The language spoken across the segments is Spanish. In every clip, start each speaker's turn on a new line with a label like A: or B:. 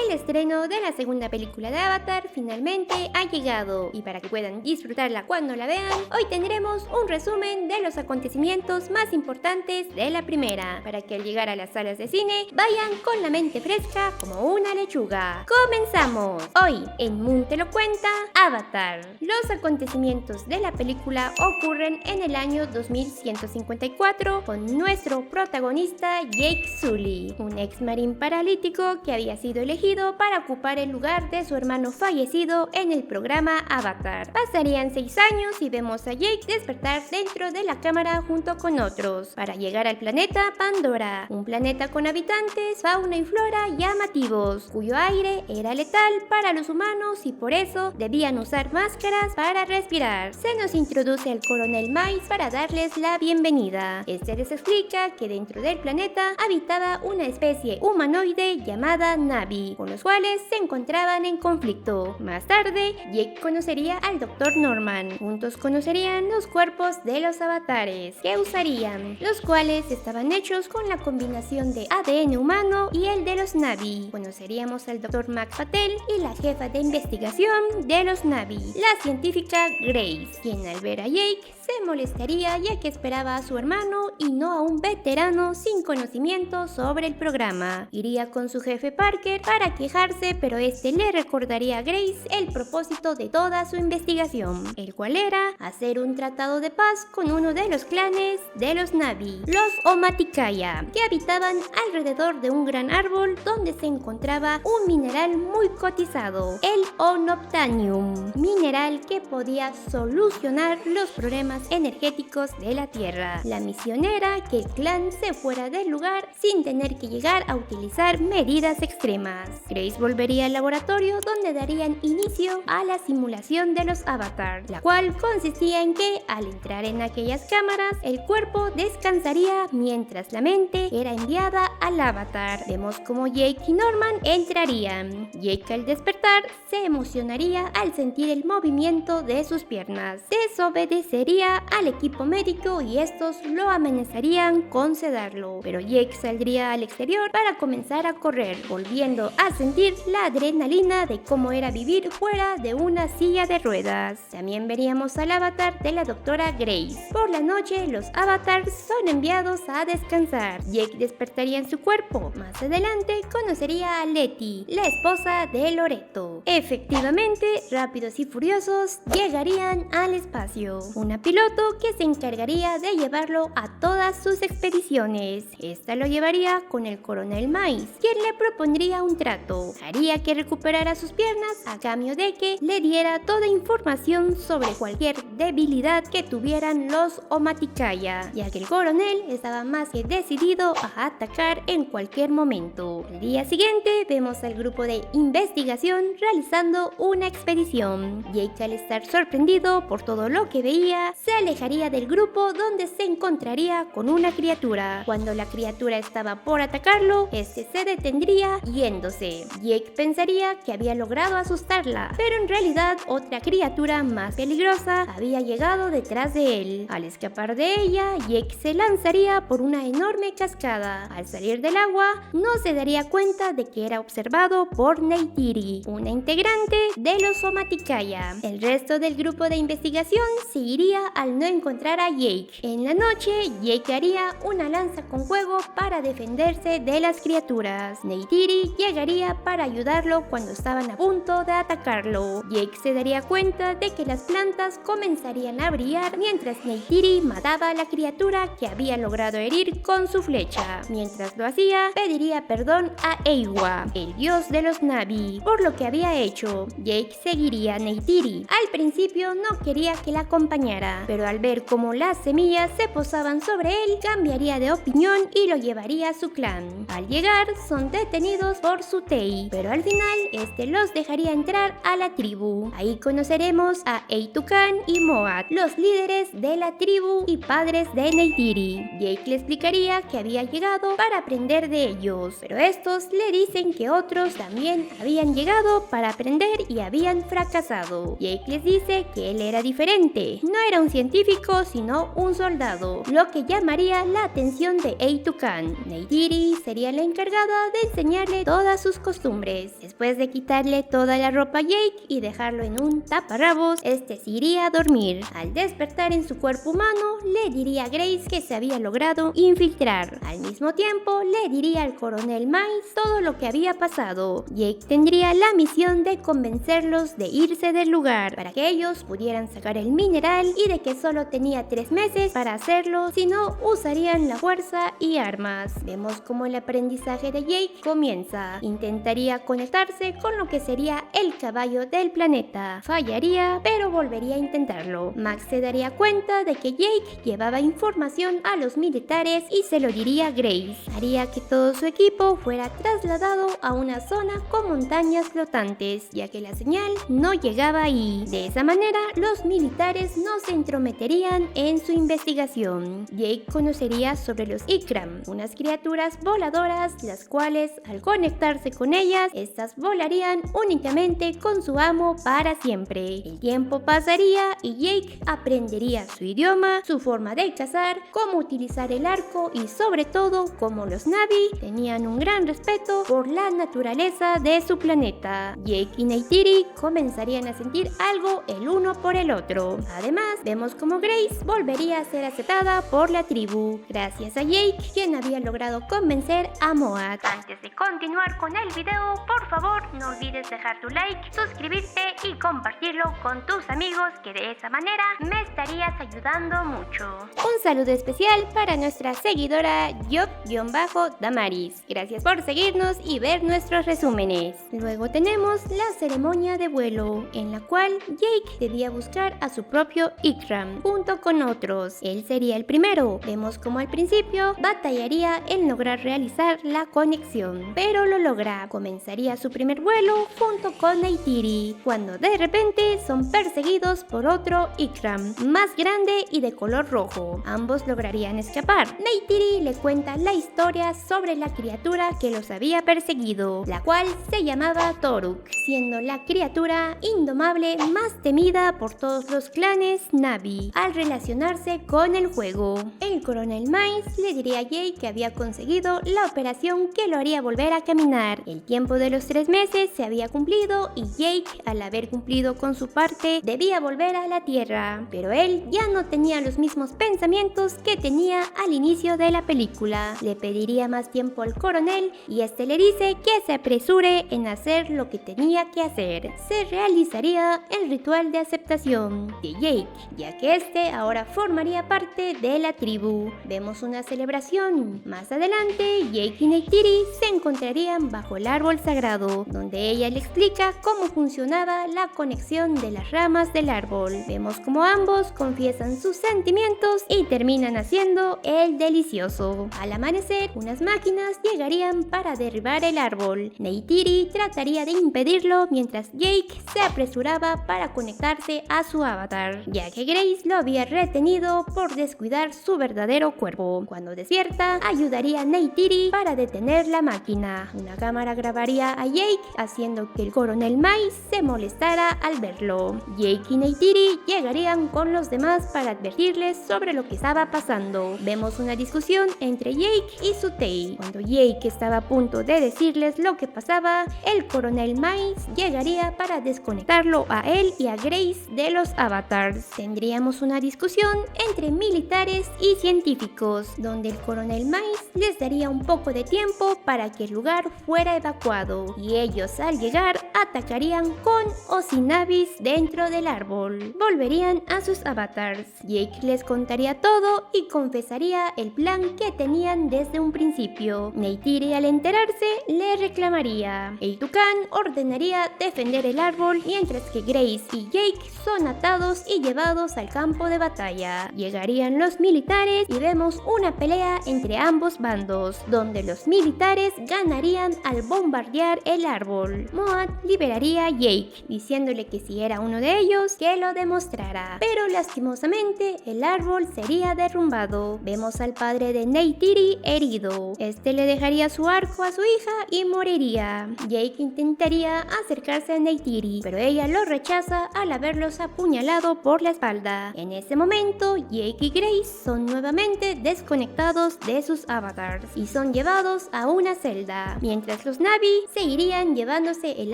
A: el estreno de la segunda película de Avatar finalmente ha llegado y para que puedan disfrutarla cuando la vean, hoy tendremos un resumen de los acontecimientos más importantes de la primera, para que al llegar a las salas de cine vayan con la mente fresca como una lechuga. ¡Comenzamos! Hoy en Moon te lo cuenta Avatar. Los acontecimientos de la película ocurren en el año 2154 con nuestro protagonista Jake Sully, un ex marín paralítico que había sido elegido para ocupar el lugar de su hermano fallecido en el programa Avatar. Pasarían 6 años y vemos a Jake despertar dentro de la cámara junto con otros para llegar al planeta Pandora, un planeta con habitantes, fauna y flora llamativos, cuyo aire era letal para los humanos y por eso debían usar máscaras para respirar. Se nos introduce al coronel Miles para darles la bienvenida. Este les explica que dentro del planeta habitaba una especie humanoide llamada Na'vi, con los cuales se encontraban en conflicto. Más tarde, Jake conocería al Dr. Norman. Juntos conocerían los cuerpos de los avatares que usarían, los cuales estaban hechos con la combinación de ADN humano y el de los Na'vi. Conoceríamos al Dr. Max Patel y la jefa de investigación de los Na'vi, la científica Grace, quien al ver a Jake se molestaría ya que esperaba a su hermano y no a un veterano sin conocimiento sobre el programa. Iría con su jefe Parker para quejarse, pero este le recordaría a Grace el propósito de toda su investigación, el cual era hacer un tratado de paz con uno de los clanes de los Na'vi, los Omaticaya, que habitaban alrededor de un gran árbol donde se encontraba un mineral muy cotizado, el Onoptanium, mineral que podía solucionar los problemas energéticos de la Tierra. La misión era que el clan se fuera del lugar sin tener que llegar a utilizar medidas extremas. Grace volvería al laboratorio donde darían inicio a la simulación de los Avatar, la cual consistía en que al entrar en aquellas cámaras el cuerpo descansaría mientras la mente era enviada al Avatar. Vemos como Jake y Norman entrarían. Jake al despertar se emocionaría al sentir el movimiento de sus piernas. Desobedecería al equipo médico y estos lo amenazarían con sedarlo, pero Jake saldría al exterior para comenzar a correr, volviendo a sentir la adrenalina de cómo era vivir fuera de una silla de ruedas. También veríamos al avatar de la doctora Grace. Por la noche los avatars son enviados a descansar. Jake despertaría en su cuerpo. Más adelante conocería a Letty, la esposa de Loreto. Efectivamente, Rápidos y Furiosos llegarían al espacio. Una piloto que se encargaría de llevarlo a todas sus expediciones. Esta lo llevaría con el coronel Miles, quien le propondría un trato. Haría que recuperara sus piernas a cambio de que le diera toda información sobre cualquier debilidad que tuvieran los Omaticaya, ya que el coronel estaba más que decidido a atacar en cualquier momento. El día siguiente vemos al grupo de investigación realizando una expedición. Jake, al estar sorprendido por todo lo que veía, se alejaría del grupo donde se encontraría con una criatura. Cuando la criatura estaba por atacarlo, este se detendría yéndose. Jake pensaría que había logrado asustarla, pero en realidad otra criatura más peligrosa había llegado detrás de él. Al escapar de ella, Jake se lanzaría por una enorme cascada. Al salir del agua, no se daría cuenta de que era observado por Neytiri, una integrante de los Omaticaya. El resto del grupo de investigación se iría al no encontrar a Jake. En la noche, Jake haría una lanza con fuego para defenderse de las criaturas. Neytiri llegaría para ayudarlo cuando estaban a punto de atacarlo. Jake se daría cuenta de que las plantas comenzarían a brillar mientras Neytiri mataba a la criatura que había logrado herir con su flecha. Mientras lo hacía, pediría perdón a Eywa, el dios de los Na'vi, por lo que había hecho. Jake seguiría a Neytiri. Al principio no quería que la acompañara, pero al ver cómo las semillas se posaban sobre él, cambiaría de opinión y lo llevaría a su clan. Al llegar, son detenidos por Sutei, pero al final este los dejaría entrar a la tribu. Ahí conoceremos a Eitukan y Moat, los líderes de la tribu y padres de Neytiri. Jake le explicaría que había llegado para aprender de ellos, pero estos le dicen que otros también habían llegado para aprender y habían fracasado. Jake les dice que él era diferente, no era un científico sino un soldado, lo que llamaría la atención de Eitukan. Neytiri sería la encargada de enseñarle todas sus sus costumbres. Después de quitarle toda la ropa a Jake y dejarlo en un taparrabos, este se iría a dormir. Al despertar en su cuerpo humano, le diría a Grace que se había logrado infiltrar. Al mismo tiempo, le diría al coronel Miles todo lo que había pasado. Jake tendría la misión de convencerlos de irse del lugar para que ellos pudieran sacar el mineral y de que solo tenía 3 meses para hacerlo, si no usarían la fuerza y armas. Vemos cómo el aprendizaje de Jake comienza. Intentaría conectarse con lo que sería el caballo del planeta. Fallaría, pero volvería a intentarlo. Max se daría cuenta de que Jake llevaba información a los militares y se lo diría a Grace. Haría que todo su equipo fuera trasladado a una zona con montañas flotantes, ya que la señal no llegaba ahí. De esa manera, los militares no se entrometerían en su investigación. Jake conocería sobre los Ikram, unas criaturas voladoras, las cuales, al conectarse con ellas, estas volarían únicamente con su amo para siempre. El tiempo pasaría y Jake aprendería su idioma, su forma de cazar, cómo utilizar el arco y sobre todo cómo los Na'vi tenían un gran respeto por la naturaleza de su planeta. Jake y Neytiri comenzarían a sentir algo el uno por el otro. Además, vemos como Grace volvería a ser aceptada por la tribu, gracias a Jake, quien había logrado convencer a Moat. Antes de continuar con el video, por favor no olvides dejar tu like, suscribirte y compartirlo con tus amigos, que de esa manera me estarías ayudando mucho. Un saludo especial para nuestra seguidora Job-Damaris. Gracias por seguirnos y ver nuestros resúmenes. Luego tenemos la ceremonia de vuelo, en la cual Jake debía buscar a su propio Ikram junto con otros. Él sería el primero. Vemos como al principio batallaría en lograr realizar la conexión, pero lo logra. Comenzaría su primer vuelo junto con Neytiri, cuando de repente son perseguidos por otro Ikram, más grande y de color rojo. Ambos lograrían escapar. Neytiri le cuenta la historia sobre la criatura que los había perseguido, la cual se llamaba Toruk, siendo la criatura indomable más temida por todos los clanes Na'vi al relacionarse con el juego. El coronel Miles le diría a Jake que había conseguido la operación que lo haría volver a caminar. El tiempo de los 3 meses se había cumplido y Jake, al haber cumplido con su parte, debía volver a la Tierra, pero él ya no tenía los mismos pensamientos que tenía al inicio de la película. Le pediría más tiempo al coronel y este le dice que se apresure en hacer lo que tenía que hacer. Se realizaría el ritual de aceptación de Jake, ya que este ahora formaría parte de la tribu. Vemos una celebración. Más adelante, Jake y Neytiri se encontrarían bajo el árbol sagrado, donde ella le explica cómo funcionaba la conexión de las ramas del árbol. Vemos como ambos confiesan sus sentimientos y terminan haciendo el delicioso. Al amanecer, unas máquinas llegarían para derribar el árbol. Neytiri trataría de impedirlo mientras Jake se apresuraba para conectarse a su avatar, ya que Grace lo había retenido por descuidar su verdadero cuerpo. Cuando despierta, ayudaría a Neytiri para detener la máquina. Una cámara grabaría a Jake haciendo que el coronel Miles se molestara al verlo. Jake y Neytiri llegarían con los demás para advertirles sobre lo que estaba pasando. Vemos una discusión entre Jake y Sutey. Cuando Jake estaba a punto de decirles lo que pasaba, el coronel Miles llegaría para desconectarlo a él y a Grace de los avatars. Tendríamos una discusión entre militares y científicos, donde el coronel Miles les daría un poco de tiempo para que el lugar fuera evacuado, y ellos al llegar atacarían con o sin Na'vis dentro del árbol. Volverían a sus avatars. Jake les contaría todo y confesaría el plan que tenían desde un principio. Neytiri, al enterarse, le reclamaría. El Tucán ordenaría defender el árbol, mientras que Grace y Jake son atados y llevados al campo de batalla. Llegarían los militares y vemos una pelea entre ambos bandos, donde los militares ganarían al bombardear el árbol. Moat liberaría a Jake, diciéndole que si era uno de ellos, que lo demostrara. Pero lastimosamente, el árbol sería derrumbado. Vemos al padre de Neytiri herido. Este le dejaría su arco a su hija y moriría. Jake intentaría acercarse a Neytiri, pero ella lo rechaza al haberlos apuñalado por la espalda. En ese momento, Jake y Grace son nuevamente desconectados de sus avatars y son llevados a una celda, mientras todos los Na'vi se irían llevándose el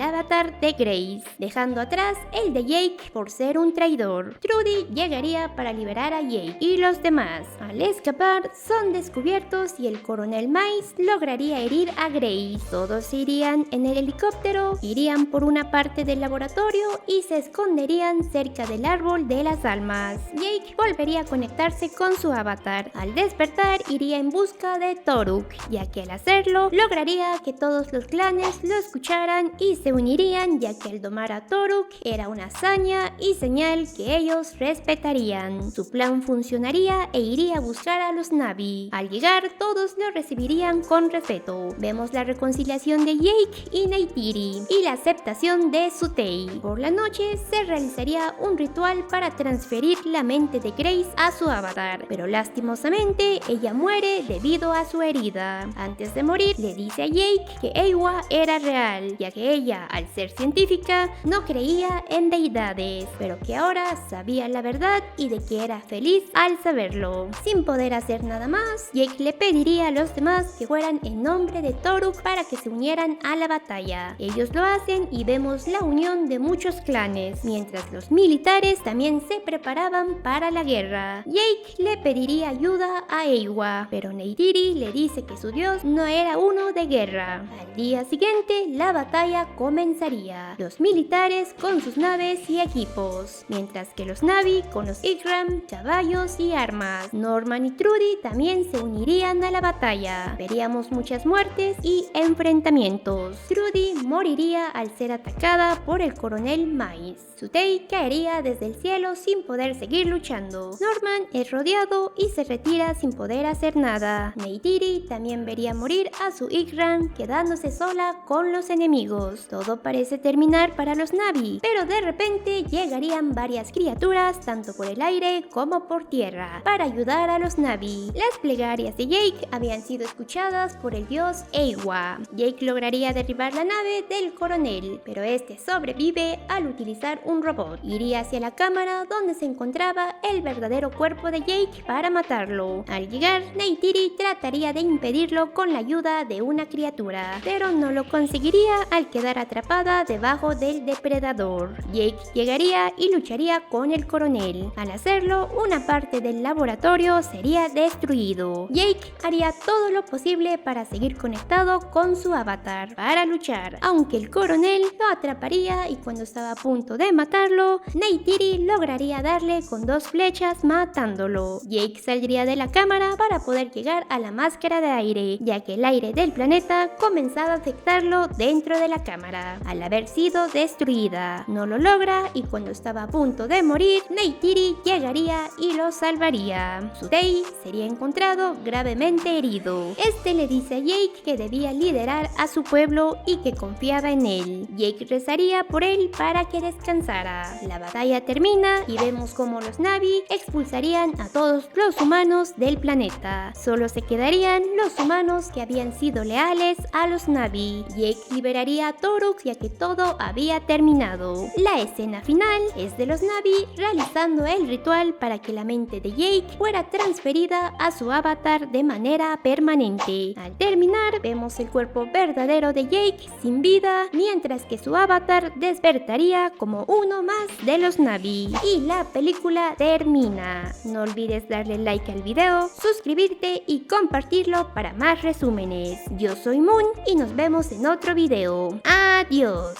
A: avatar de Grace, dejando atrás el de Jake por ser un traidor. Trudy llegaría para liberar a Jake y los demás. Al escapar, son descubiertos y el coronel Miles lograría herir a Grace. Todos se irían en el helicóptero, irían por una parte del laboratorio y se esconderían cerca del árbol de las almas. Jake volvería a conectarse con su avatar. Al despertar, iría en busca de Toruk, ya que al hacerlo, lograría que todos los clanes lo escucharan y se unirían, ya que al domar a Toruk era una hazaña y señal que ellos respetarían. Su plan funcionaría e iría a buscar a los Na'vi. Al llegar, todos lo recibirían con respeto. Vemos la reconciliación de Jake y Neytiri y la aceptación de Sutei. Por la noche se realizaría un ritual para transferir la mente de Grace a su avatar, pero lastimosamente ella muere debido a su herida. Antes de morir, le dice a Jake que Eywa era real, ya que ella, al ser científica, no creía en deidades, pero que ahora sabía la verdad y de que era feliz al saberlo. Sin poder hacer nada más, Jake le pediría a los demás que fueran en nombre de Toruk para que se unieran a la batalla. Ellos lo hacen y vemos la unión de muchos clanes, mientras los militares también se preparaban para la guerra. Jake le pediría ayuda a Eywa, pero Neytiri le dice que su dios no era uno de guerra. Al día siguiente, la batalla comenzaría. Los militares con sus naves y equipos, mientras que los Na'vi con los Ikram, caballos y armas. Norman y Trudy también se unirían a la batalla. Veríamos muchas muertes y enfrentamientos. Trudy moriría al ser atacada por el coronel Miles. Sutei caería desde el cielo sin poder seguir luchando. Norman es rodeado y se retira sin poder hacer nada. Neytiri también vería morir a su Ikram, quedándose sola con los enemigos. Todo parece terminar para los Na'vi, pero de repente llegarían varias criaturas tanto por el aire como por tierra para ayudar a los Na'vi. Las plegarias de Jake habían sido escuchadas por el dios Eywa. Jake lograría derribar la nave del coronel, pero este sobrevive al utilizar un robot. Iría hacia la cámara donde se encontraba el verdadero cuerpo de Jake para matarlo. Al llegar, Neytiri trataría de impedirlo con la ayuda de una criatura, pero no lo conseguiría al quedar atrapada debajo del depredador. Jake llegaría y lucharía con el coronel. Al hacerlo, una parte del laboratorio sería destruido. Jake haría todo lo posible para seguir conectado con su avatar para luchar, aunque el coronel lo atraparía y cuando estaba a punto de matarlo, Neytiri lograría darle con 2 flechas matándolo. Jake saldría de la cámara para poder llegar a la máscara de aire, ya que el aire del planeta comenzaba a afectarlo dentro de la cámara, al haber sido destruida. No lo logra y cuando estaba a punto de morir, Neytiri llegaría y lo salvaría. Sutei sería encontrado gravemente herido. Este le dice a Jake que debía liderar a su pueblo y que confiaba en él. Jake rezaría por él para que descansara. La batalla termina y vemos cómo los Na'vi expulsarían a todos los humanos del planeta. Solo se quedarían los humanos que habían sido leales a los Na'vi. Jake liberaría a Toruk ya que todo había terminado. La escena final es de los Na'vi realizando el ritual para que la mente de Jake fuera transferida a su avatar de manera permanente. Al terminar, vemos el cuerpo verdadero de Jake sin vida, mientras que su avatar despertaría como uno más de los Na'vi. Y la película termina. No olvides darle like al video, suscribirte y compartirlo para más resúmenes. Yo soy Moon y nos vemos en otro video. Adiós.